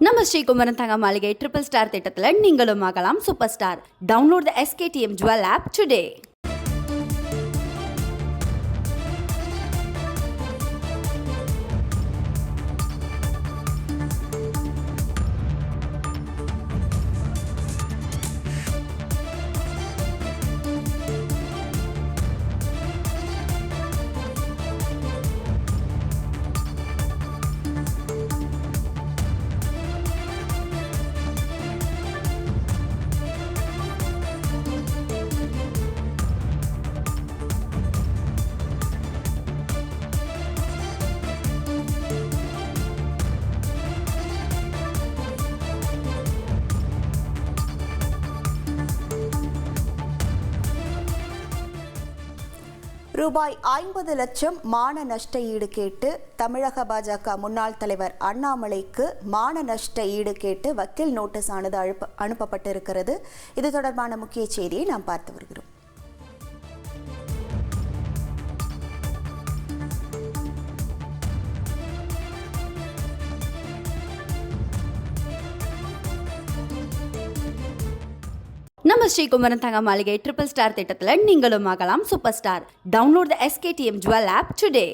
நம்ம ஸ்ரீகுமரன் தங்க மாளிகை ட்ரிபிள் ஸ்டார் திட்டத்தில் நீங்களும் ஆகலாம் சூப்பர் ஸ்டார். டவுன்லோட் த SKTM Jewel app today. ரூபாய் 50 லட்சம் மான நஷ்ட ஈடு கேட்டு தமிழக பாஜக முன்னாள் தலைவர் அண்ணாமலைக்கு மான நஷ்ட ஈடு கேட்டு வக்கீல் நோட்டீஸ் ஆனது அனுப்பப்பட்டிருக்கிறது. இது தொடர்பான முக்கிய செய்தியை நாம் பார்த்து வருகிறோம். நம்ம ஸ்ரீகுமரன் தங்க மாளிகை ட்ரிபிள் ஸ்டார் திட்டத்தில் நீங்களும் ஆகலாம் சூப்பர் ஸ்டார். டவுன்லோட் த SKTM Jewel app today.